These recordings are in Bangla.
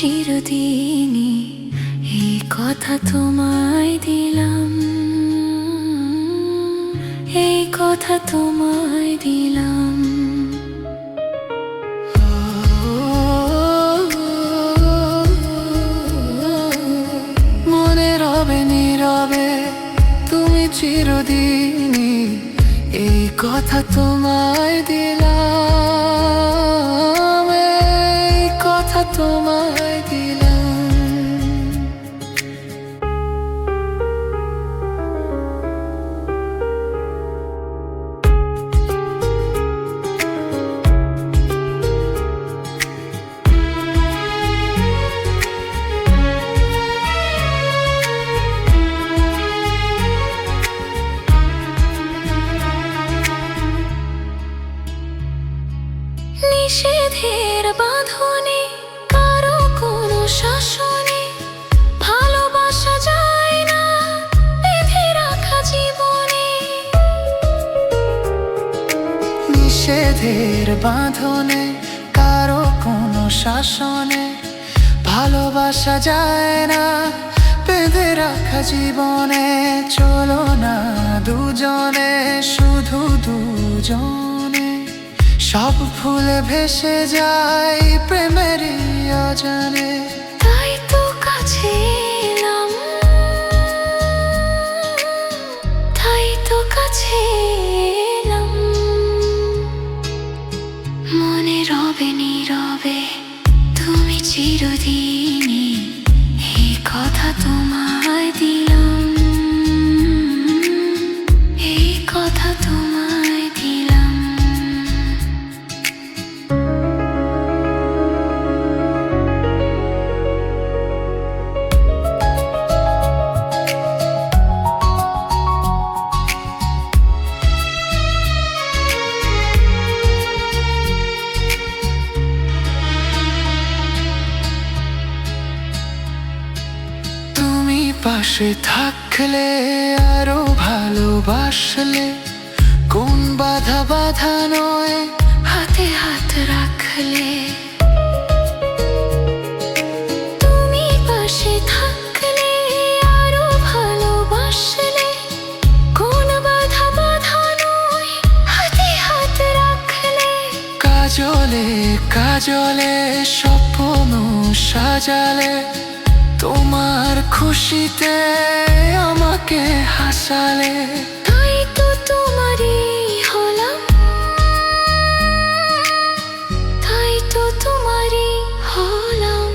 চিরদিনই এই কথা তোমায় দিলাম, এই কথা তোমায় দিলাম। মনে রবে নীরবে তুমি চিরদিনই এই কথা তোমায় দিলাম, এই কথা তোমায় দিলাম। নিষেধের বাঁধনে কারো কোনো শাসনে ভালোবাসা যায় না বেঁধে রাখা জীবনে। নিষেধের বাঁধনে কারো কোনো শাসনে ভালোবাসা যায় না বেঁধে রাখা জীবনে। চলো না দুজনে, শুধু দুজনে, সব ফুলে ভেসে যায় প্রেমেরই অজানে। তাই তো কাছে এলাম, তাই তো কাছে এলাম। মনে রবে নীরবে তুমি চিরদিনই এই কথা তোমায় দিলাম, এই কথা তোমায় দিলাম। পাশে থাকলে আরো ভালোবাসলে, কোন বাধা বাধা নয় হাতে হাত রাখলে। তুমি পাশে থাকলে আরো ভালোবাসলে, কোন বাধা বাধা নয় হাতে হাত রাখলে। কাজলে কাজলে স্বপ্ন সাজালে, তোমার খুশিতে আমাকে হাসালে। তাই তো তোমারই হলাম, তাই তো তোমারই হলাম।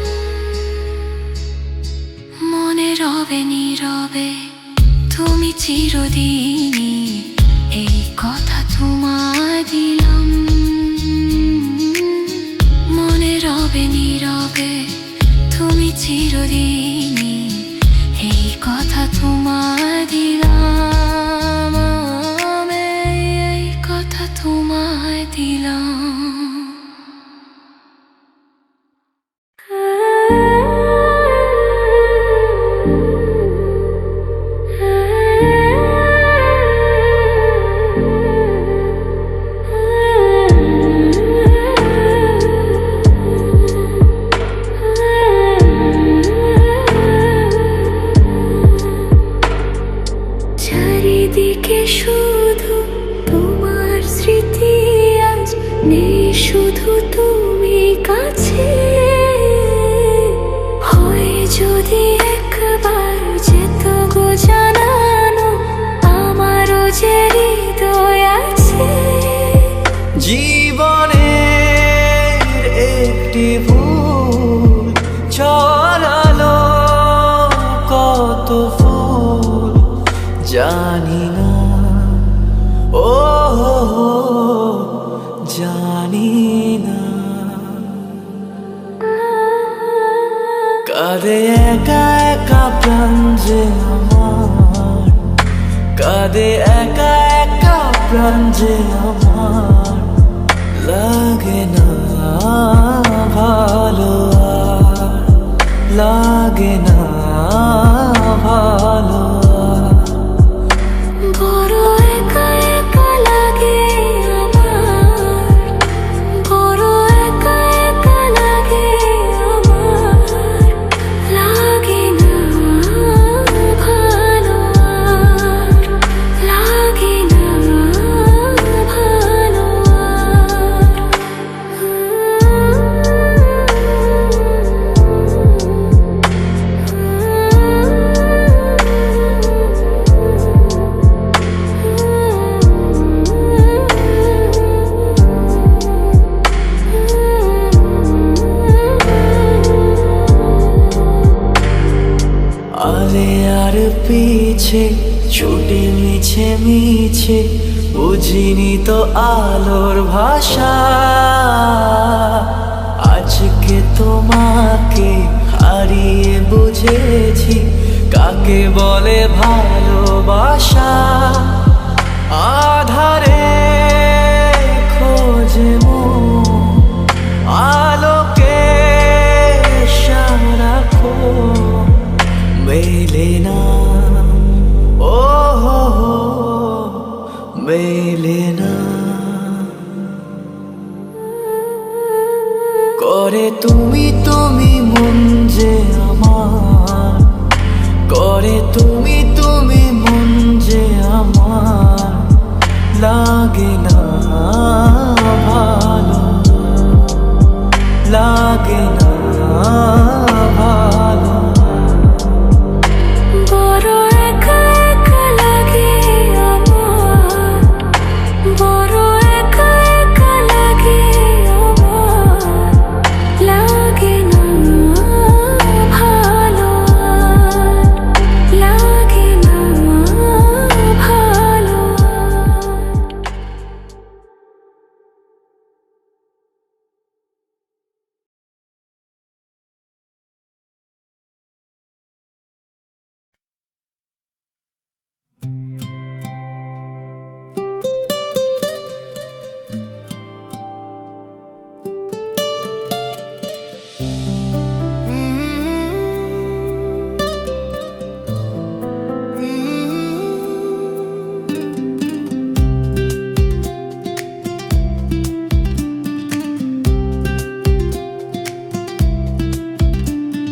মনে রবে নীরবে তুমি চিরদিনই এই কথা তোমায় দিলাম। মনে রবে নীরবে তুমি চিরদিনই এই কথা তোমায় দিলাম, এই কথা তোমায় দিলাম। চারিদিকে শুধু তোমার স্মৃতি আজ নেই, শুধু তুমি কাছে। হয় যদি একবার যেত গো জানানো, আমারও যে হৃদয় আছে। জীবনের একটি ভুল ছড়ালো কত ফুল জানি না, ও জানি না। কাঁদে একা একা প্রাণ যে আমার, কাঁদে একা একা প্রাণ যে আমার। লাগে না ভালো আর, লাগে না ভালো। বড় একা একা লাগে আমার, বড় একা একা লাগে আমার। পিছে ছুটে মিছে মিছে বুঝিনি তো আলোর ভাষা। আজকে তোমাকে হারিয়ে বুঝেছি কাকে বলে ভালোবাসা। আধারে খোঁজে মন আলোকে সারাক্ষণ মেলে না, ও মেলে না। করে তুমি তুমি মন যে আমার, করে তুমি তুমি মন যে আমার, লাগে না ভালো, লাগে না ভালো। বড় একা একা লাগে আমার, বড় একা একা লাগে আমার, লাগে না ভালো, লাগে না ভালো।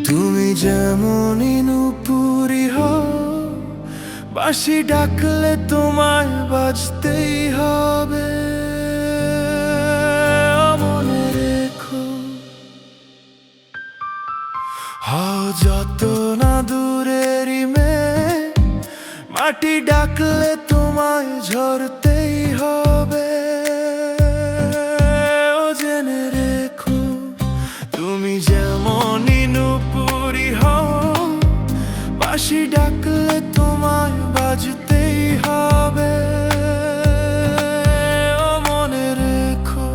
তুমি যেমনই নুপুরি হও, বাঁশি ডাকলে তোমায় বাজতেই হবে। মনে রেখো, হও যত না দূরেরই মেয়ে, মাটি ডাকলে তোমায় ঝরতেই হবে। ও জেনে রেখো, তুমি যেমনই নুপুরি হও, বাঁশি ডাকলে তোমায় বাজতেই হবে। ও মনে রেখো।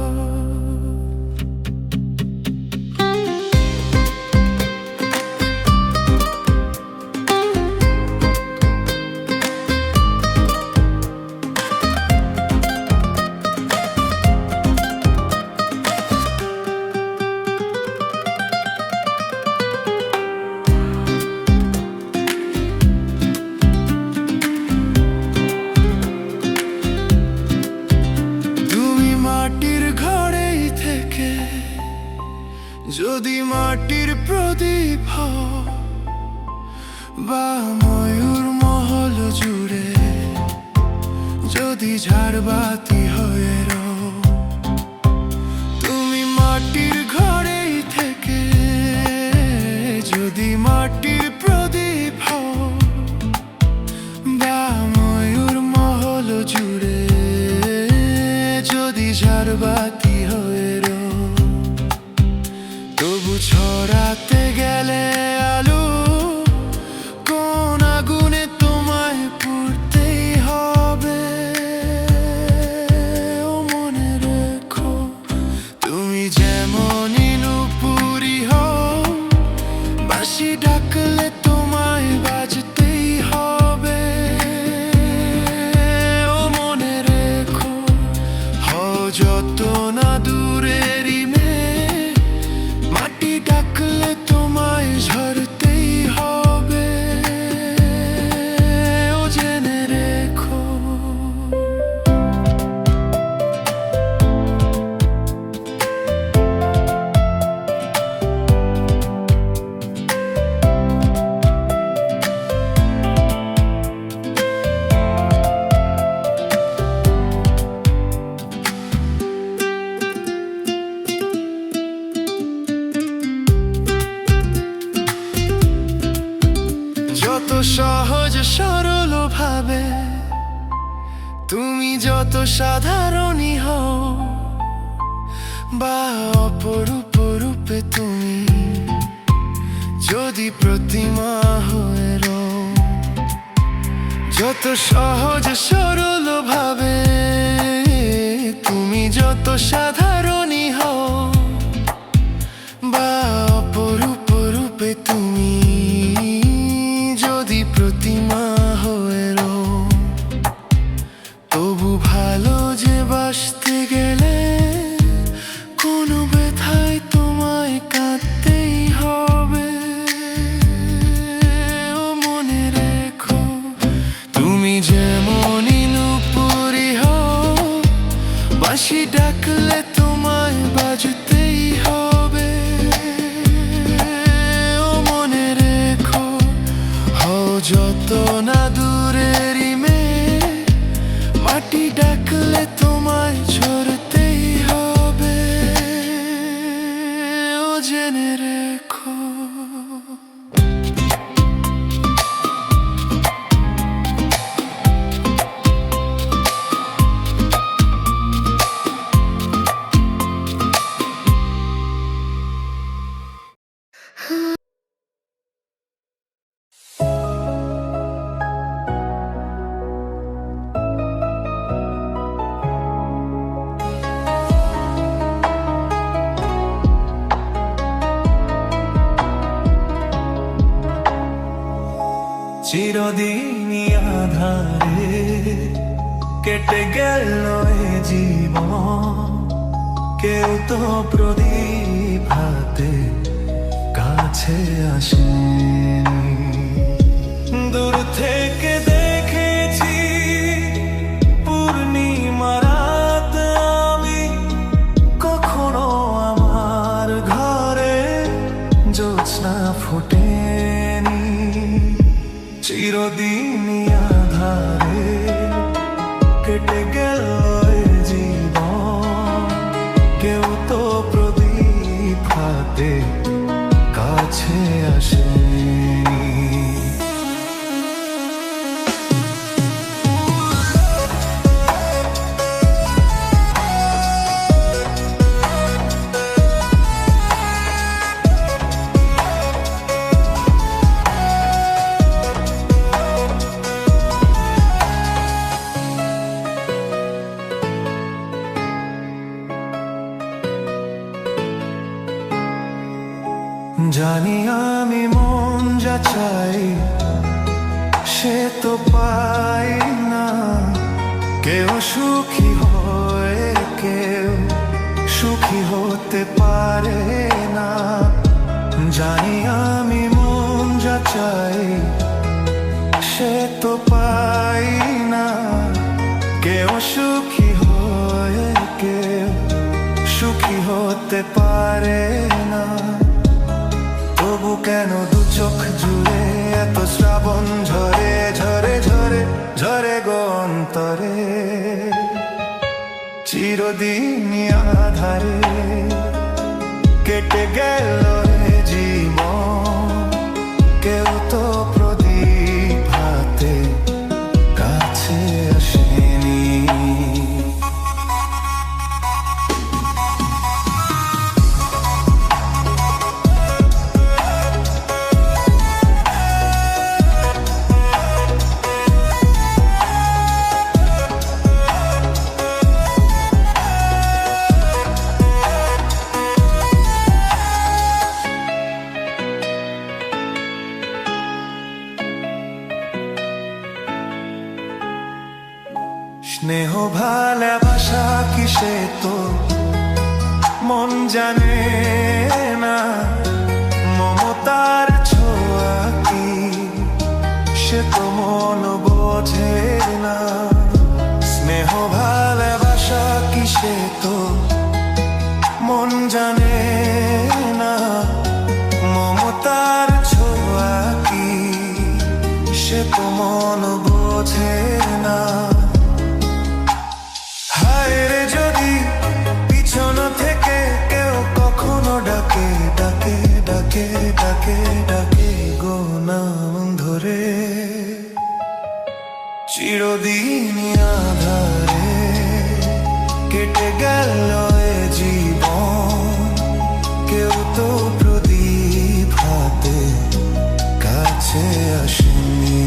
যদি মাটির প্রদীপ হও, বা ময়ূর মহল জুড়ে যদি ঝাড়বাতি হয়ে রও, তুমি মাটির ঘরেই থেকে যদি মাটির প্রদীপ হও, বা ময়ূর মহল জুড়ে যদি ঝাড়বাতি হয়ে রও, তবু ছড়াতে গেলে আলো কোন আগুনে তোমায় পুড়তেই হবে। ও মনে রেখো, তুমি যেমনই নুপুরি হও, বাঁশি ডাকলে তোমায় বাজতেই হবে। ও মনে রেখো, হও যত না দূরেরই মেয়ে, মাটি ডাকলে তোমায় ঝরতেই হবে। ও জেনে রেখো। যত সহজ সরল ভাবে তুমি যত সাধারণই হও, বা অপরূপ রূপে তুমি যদি প্রতিমা হয়ে রও, যত সহজ সরল ভাবে তুমি যত সাধারণই হও বা অপরূপ রূপে তুমি যদি প্রতিমা হয়ে রও, তবু ভালো যে বাসতে গেলে কোনো ব্যথায় তোমায় কাঁদতেই হবে। ও মনে রেখো তুমি যেমনই নুপুরি হও, বাঁশি ডাকলে তোমায় বাজতেই হবে। ও মনে রেখো হও যত না দূরেরই মেয়ে, মাটি ডাকলে তোমায় ঝরতেই হবে। ও জেনে রেখো। চিরদিনই আধারে কেটে গেল এ জীবন, কেউ তো প্রদীপ হাতে কাছে আসেনি। দূর থেকে দেখেছি পূর্ণিমা রাত আমি, কখনো আমার ঘরে জ্যোৎস্না ফোটেনি। চিরদিনই আধারে কেটে গেল এ জীবন, কেউ তো প্রদীপ হাতে কাছে আসেনি। জানি আমি মন যা চাই সে তো পাই না, কেউ সুখী হয় কেউ সুখী হতে পারে না। জানি আমি মন যা চাই সে তো পাই না, কেউ সুখী হয় কেউ সুখী হতে পারে না। তবু কেন দু চোখ জুড়ে এত শ্রাবণ ঝরে ঝরে ঝরে ঝরে গো অন্তরে। চিরদিনই আধারে কেটে গেল এ জীবন, কেউ তো প্রদীপ হাতে কাছে আসেনি। স্নেহ ভালোবাসা কিসে তো মন জানে না, মমতার ছোঁয়া কি সে তো মন বোঝে না। স্নেহ ভালোবাসা কিসে তো মন জানে না, মমতার ছোঁয়া কি সে তো মন বোঝে না। যদি পিছন থেকে কেউ কখনো ডাকে ডাকে ডাকে ডাকে ডাকে গো নাম ধরে, চিরদিনই আধারে কেটে গেল এ জীবন, কেউ তো প্রদীপ হাতে কাছে আসেনি।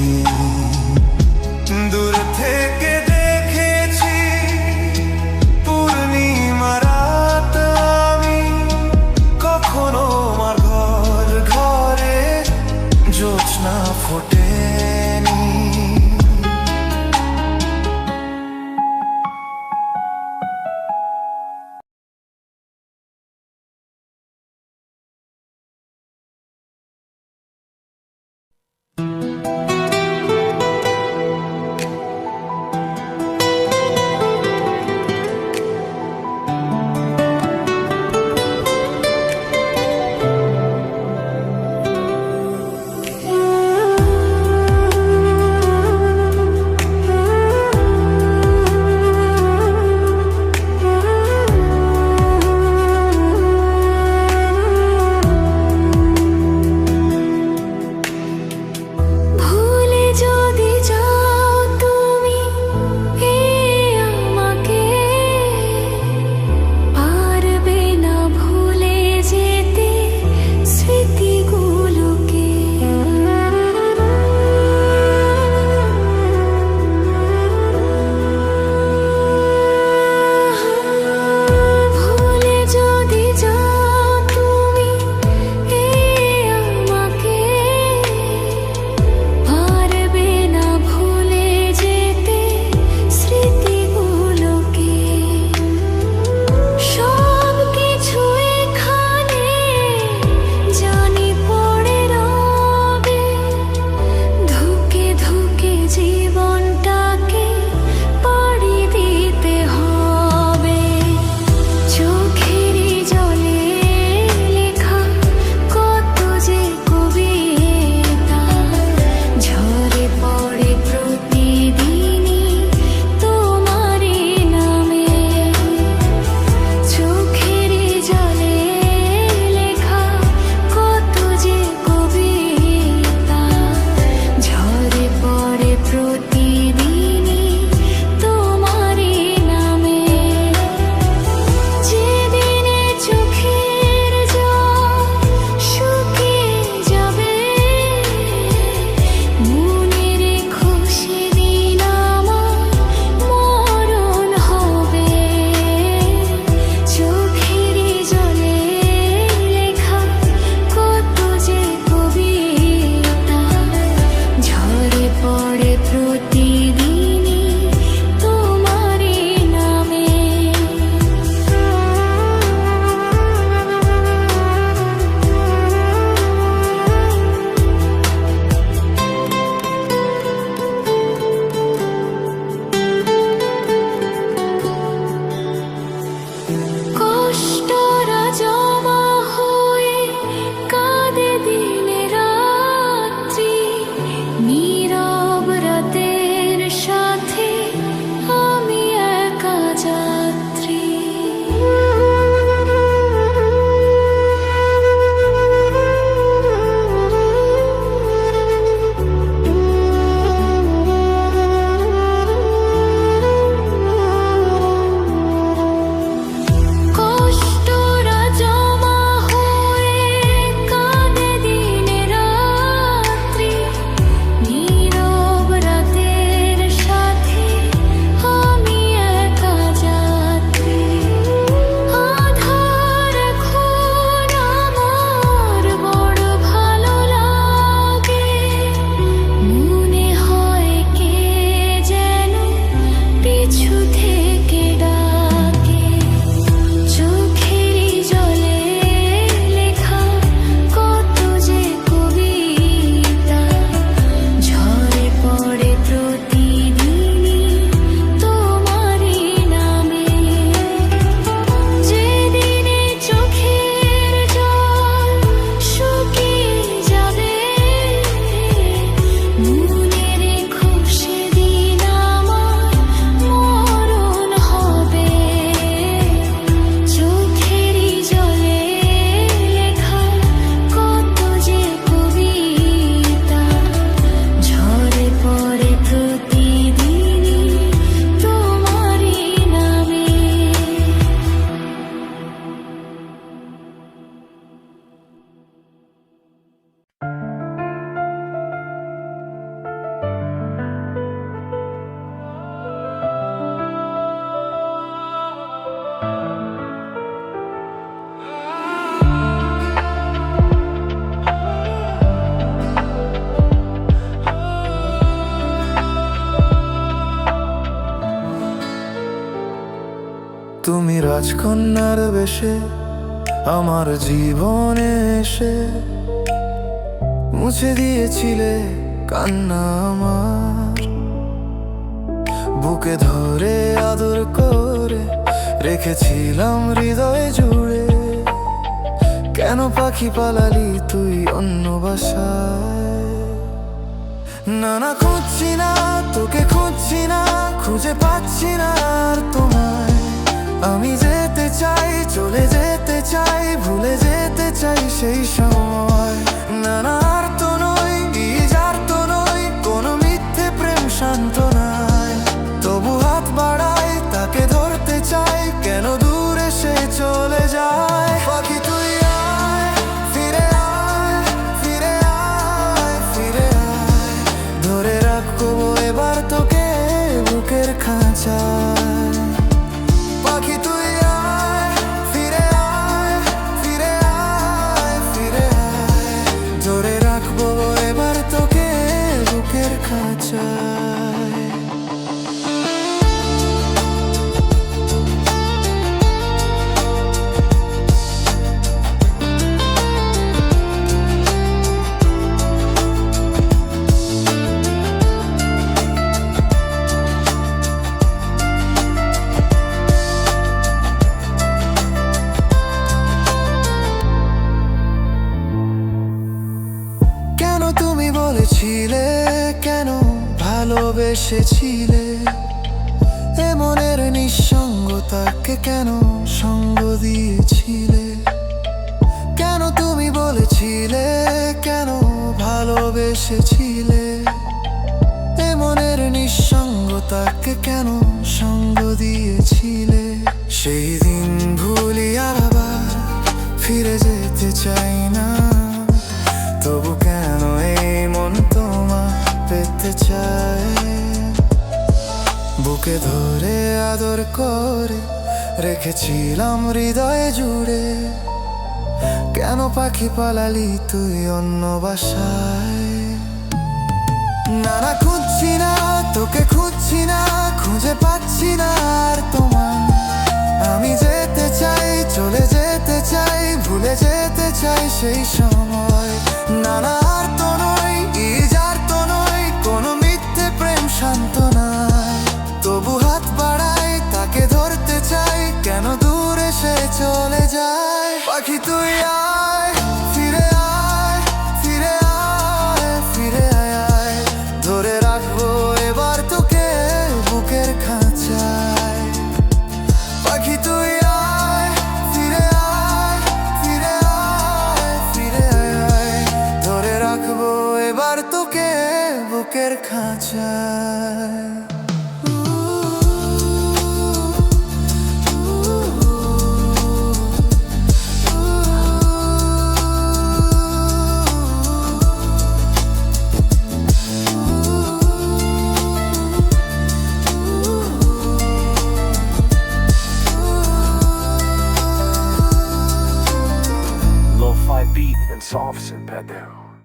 রাজকন্যার বেশে আমার জীবনে এসে মুছে দিয়েছিলে কান্না আমার। বুকে ধরে আদর করে রেখেছিলাম হৃদয়ে জুড়ে। কেন পাখি পালালি তুই অন্য বাসায়? না না, খুঁজছি না তোকে, খুঁজছি না, খুঁজে পাচ্ছি না আর তোমায়। আমি যেতে চাই, চলে যেতে চাই, ভুলে যেতে চাই সেই সময়। না না, আর তো নই, আর তো নই, কোনো মিথ্যে প্রেম শান্ত নাই। তবু হাত বাড়াই, তাকে ধরতে চাই, কেন দূরে সে চলে যায়। পাখি তুই আয়, ফিরে আয়, ফিরে আয়, ফিরে আয়। ধরে রাখবো এবার তোকে বুকের খাঁচায়। পাখি তুই আয়, ফিরে আয়, ফিরে আয়, ফিরে আয়। ধরে রাখবো এবার তোকে বুকের খাঁচায়। কেন তুমি বলেছিলে, কেন ভালোবেসেছিলে, এ মনের নিঃসঙ্গতাকে কেন সঙ্গ দিয়েছিলে? কেন তুমি বলেছিলে, কেন ভালোবেসেছিলে, এ মনের নিঃসঙ্গতাকে কেন সঙ্গ দিয়েছিলে? সেই দিন ভুলি আর আবার ফিরে যেতে চাই না। তবু কেন এই মন তোমার পেতে চায়? বুকে ধরে আদর করে রেখেছিলাম হৃদয়ে জুড়ে। কেন পাখি পালালি তুই অন্য বাসায়? না না, খুঁজছি না তোকে, খুঁজছি না, খুঁজে পাচ্ছি না আর তোমায়। আমি যেতে চাই, চলে যেতে চাই, ভুলে যেতে চাই সেই সময়। না না, আর তো নই, আর তো নই, কোনো মিথ্যে প্রেম শান্ত নাই। তবু হাত বাড়াই, তাকে ধরতে চাই, কেন দূরে সে চলে যায়। পাখি তুই আয়, ফিরে আয়, ফিরে আয়, ফিরে আয়। ধরে রাখবো এবার তোকে বুকের খাঁচায়। পাখি তুই আয়, ফিরে আয়, ফিরে আয়, ফিরে আয়। ধরে রাখবো এবার তোকে বুকের খাঁচায়।